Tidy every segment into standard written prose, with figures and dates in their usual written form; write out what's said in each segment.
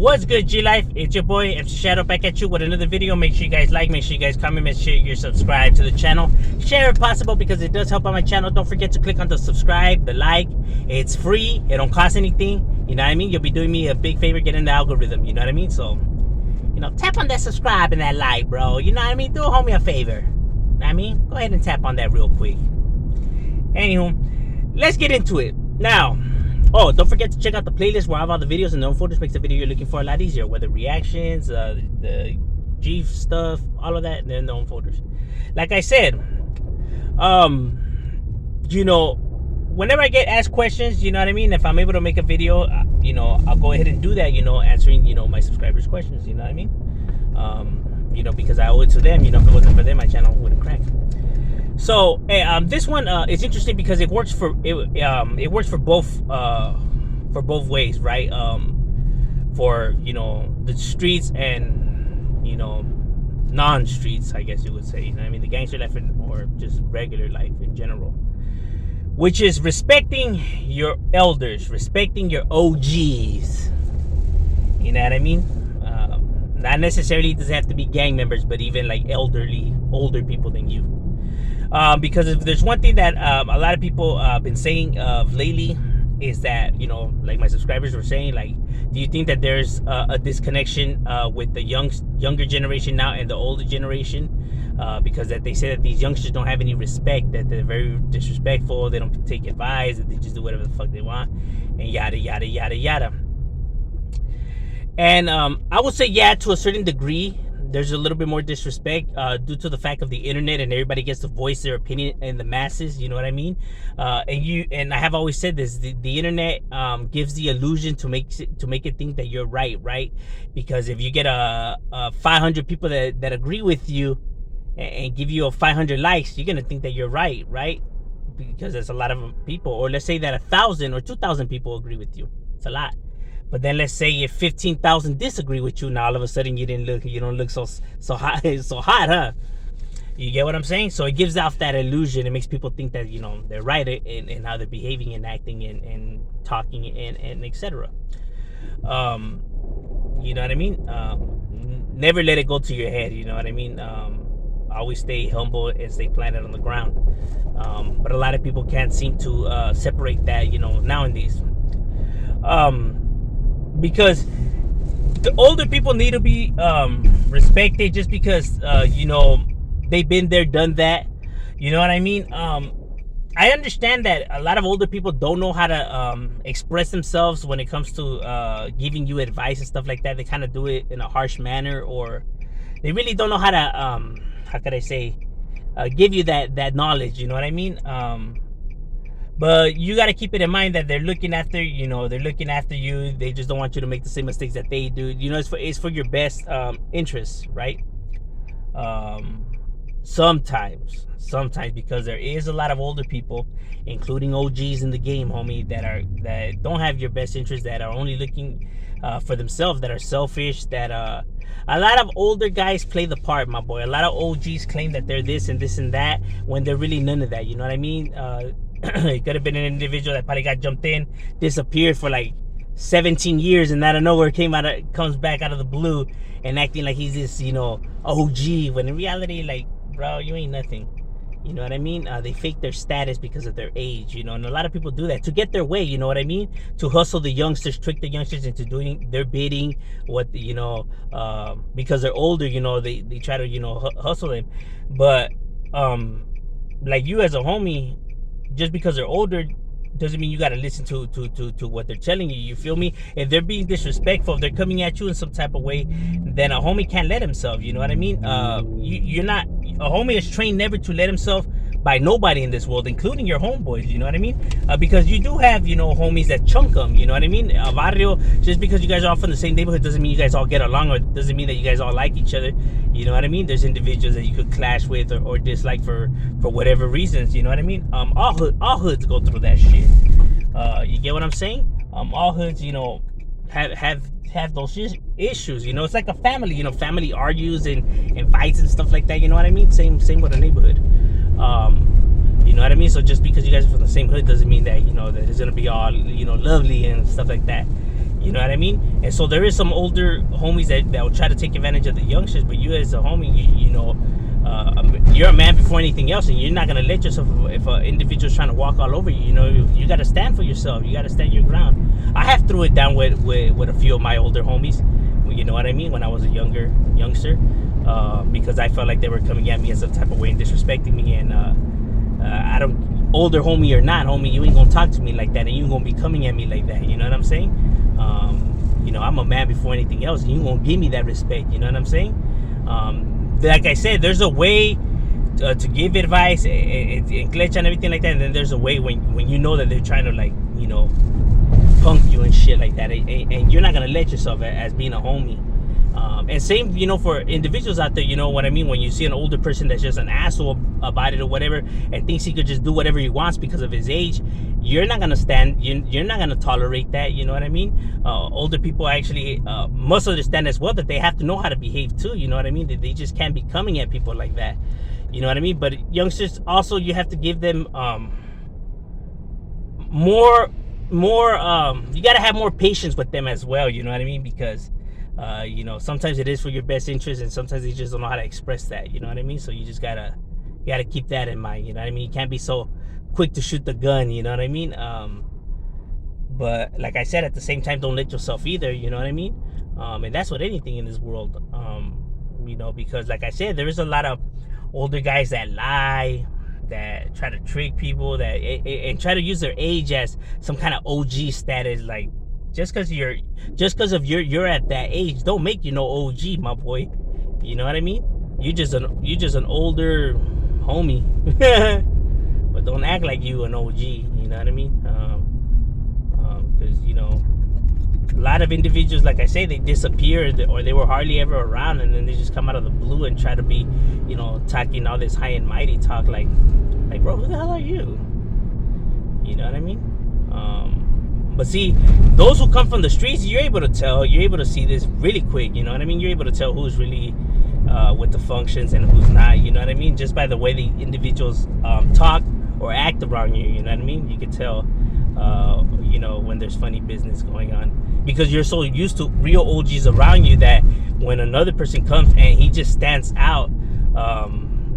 What's good, G Life? It's your boy MC Shadow back at you with another video. Make sure you guys like, make sure you guys comment, make sure you're subscribed to the channel. Share if possible because it does help on my channel. Don't forget to click on the subscribe, the like. It's free. It don't cost anything. You know what I mean? You'll be doing me a big favor getting the algorithm. You know what I mean? So, tap on that subscribe and that like, bro. You know what I mean? Do a homie a favor. You know what I mean? Go ahead and tap on that real quick. Anywho, let's get into it. Now, don't forget to check out the playlist where I have all the videos, and the folders makes the video you're looking for a lot easier. Whether reactions, the G stuff, all of that, and then the own folders. Like I said, whenever I get asked questions, you know what I mean? If I'm able to make a video, I'll go ahead and do that, answering, my subscribers' questions, you know what I mean? Because I owe it to them. If it wasn't for them, my channel wouldn't crack. So this one is interesting because it works for both ways, right? For the streets and non-streets, I guess you would say. You know what I mean? The gangster life or just regular life in general, which is respecting your elders, respecting your OGs. You know what I mean? Not necessarily does it have to be gang members, but even like older people than you. Because if there's one thing that a lot of people have been saying lately is that, like my subscribers were saying, like, do you think that there's a disconnection with the younger generation now and the older generation? Because that they say that these youngsters don't have any respect, that they're very disrespectful, they don't take advice, that they just do whatever the fuck they want, and yada, yada, yada, yada. And I would say, yeah, to a certain degree, there's a little bit more disrespect due to the fact of the internet, and everybody gets to voice their opinion in the masses. You know what I mean? And I have always said this: the internet gives the illusion to make it think that you're right? Because if you get 500 people that agree with you and give you 500 likes, you're gonna think that you're right? Because there's a lot of people. Or let's say that 1,000 or 2,000 people agree with you. It's a lot. But then let's say if 15,000 disagree with you, now all of a sudden you don't look so hot, huh? You get what I'm saying? So it gives off that illusion. It makes people think that they're right in how they're behaving and acting and talking and etc. You know what I mean? Never let it go to your head. You know what I mean? Always stay humble and stay planted on the ground. But a lot of people can't seem to separate that. Nowadays. Because the older people need to be respected just because they've been there, done that. You know what I mean? I understand that a lot of older people don't know how to express themselves when it comes to giving you advice and stuff like that. They kind of do it in a harsh manner, or they really don't know how to how could I say give you that knowledge. You know what I mean? But you got to keep it in mind that they're looking after, they're looking after you. They just don't want you to make the same mistakes that they do. It's for your best interests, right? Sometimes, because there is a lot of older people, including OGs in the game, homie, that don't have your best interests, that are only looking for themselves, that are selfish, that a lot of older guys play the part, my boy. A lot of OGs claim that they're this and this and that when they're really none of that. You know what I mean? It could have been an individual that probably got jumped in, disappeared for like 17 years, and out of nowhere comes back out of the blue and acting like he's this, OG, when in reality, like, bro, you ain't nothing. You know what I mean? They fake their status because of their age, and a lot of people do that to get their way. You know what I mean? To hustle the youngsters, trick the youngsters into doing their bidding. Because they're older, they try to hustle them. But like you as a homie, just because they're older doesn't mean you got to listen to what they're telling you. You feel me? If they're being disrespectful, if they're coming at you in some type of way, then a homie can't let himself. You know what I mean? You're not. A homie is trained never to let himself by nobody in this world, including your homeboys. You know what I mean? Because you do have homies that chunk them. You know what I mean? Barrio, just because you guys are all from the same neighborhood doesn't mean you guys all get along, or doesn't mean that you guys all like each other. You know what I mean? There's individuals that you could clash with or dislike for whatever reasons. You know what I mean? All hoods go through that shit. You get what I'm saying? All hoods, have those issues. It's like a family. Family argues and fights and stuff like that. You know what I mean? Same with a neighborhood. You know what I mean? So just because you guys are from the same hood doesn't mean that that it's gonna be all lovely and stuff like that. You know what I mean? And so there is some older homies that will try to take advantage of the youngsters, but you as a homie, you're a man before anything else, and you're not gonna let yourself, if an individual's trying to walk all over you, you got to stand for yourself. You got to stand your ground. I have threw it down with a few of my older homies. You know what I mean? When I was a youngster, because I felt like they were coming at me in some type of way and disrespecting me, and I don't, older homie or not homie, you ain't gonna talk to me like that, and you ain't gonna be coming at me like that. You know what I'm saying? I'm a man before anything else, and you won't give me that respect. You know what I'm saying? Like I said, there's a way to give advice and glitch and everything like that, and then there's a way when you know that they're trying to, like, punk you and shit like that, and you're not gonna let yourself as being a homie. And same, for individuals out there, you know what I mean? When you see an older person that's just an asshole about it or whatever, and thinks he could just do whatever he wants because of his age, you're not gonna stand. You're not gonna tolerate that. You know what I mean? Older people actually must understand as well that they have to know how to behave too. You know what I mean? They just can't be coming at people like that. You know what I mean? But youngsters also, you have to give them more. You gotta have more patience with them as well. You know what I mean? Because sometimes it is for your best interest, and sometimes they just don't know how to express that. You know what I mean? So you just gotta keep that in mind. You know what I mean? You can't be so quick to shoot the gun. You know what I mean? But like I said, at the same time, don't let yourself either. You know what I mean? And that's what anything in this world. Because like I said, there is a lot of older guys that lie, that try to trick people, that and try to use their age as some kind of OG status. Like, just because you're at that age, don't make you no OG, my boy. You know what I mean? You just an older homie, but don't act like you an OG. You know what I mean? Because a lot of individuals, like I say, they disappear, or they were hardly ever around, and then they just come out of the blue and try to be, talking all this high and mighty talk, like, bro, who the hell are you? You know what I mean? But see, those who come from the streets, you're able to see this really quick. You know what I mean? You're able to tell who's really with the functions and who's not. You know what I mean? Just by the way the individuals talk or act around you. You know what I mean? You can tell, when there's funny business going on, because you're so used to real OGs around you that when another person comes and he just stands out,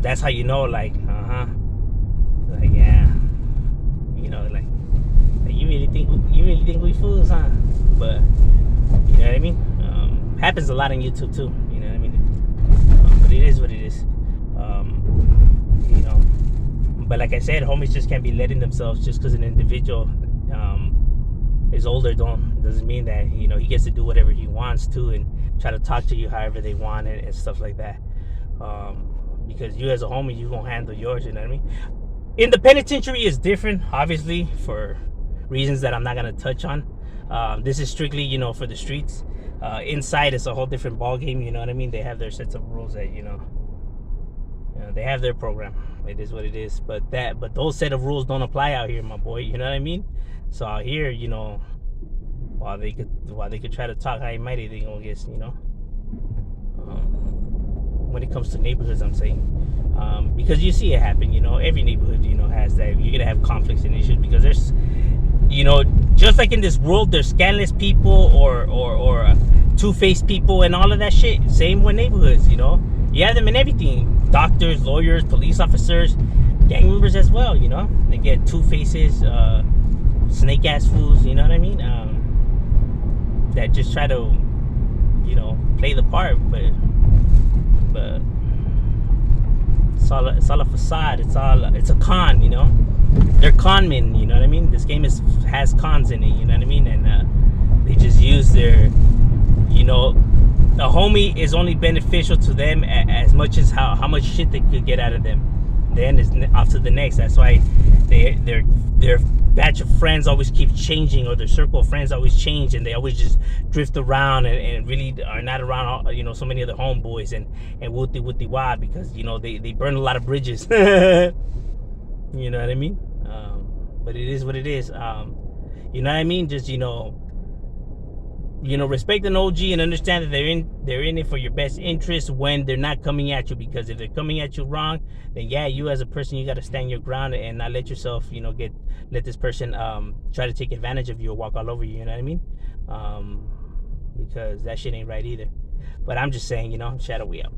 that's how you know, like, like, yeah, like you really think we fools, huh? But you know what I mean? Happens a lot on YouTube too. You know what I mean? But it is what it is. But like I said, homies just can't be letting themselves, just because an individual is older, doesn't mean that he gets to do whatever he wants to and try to talk to you however they want and stuff like that. Because you as a homie, you gonna handle yours. You know what I mean? In the penitentiary is different, obviously, for reasons that I'm not gonna touch on. This is strictly, for the streets. Inside, it's a whole different ball game. You know what I mean? They have their sets of rules that they have their program. It is what it is. But those set of rules don't apply out here, my boy. You know what I mean? So out here, while they could try to talk high and mighty, they gonna get, when it comes to neighborhoods, I'm saying, because you see it happen. Every neighborhood, has that. You're gonna have conflicts and issues because there's, just like in this world, there's scandalous people or two-faced people and all of that shit. Same with neighborhoods. You have them in everything: doctors, lawyers, police officers, gang members as well. They get two faces, snake ass fools. You know what I mean? That just try to, play the part, but it's all a facade. It's a con. They're con men. You know what I mean? This game has cons in it. You know what I mean? And they just use their, a homie is only beneficial to them as much as how much shit they could get out of them. Then it's off to the next. That's why their batch of friends always keeps changing, or their circle of friends always change, and they always just drift around and really are not around so many other homeboys and wooty wah, because they burn a lot of bridges. You know what I mean? But it is what it is. You know what I mean? Just respect an OG and understand that they're in it for your best interest when they're not coming at you. Because if they're coming at you wrong, then yeah, you as a person, you got to stand your ground and not let yourself, let this person try to take advantage of you or walk all over you. You know what I mean? Because that shit ain't right either. But I'm just saying, Shadow, we out.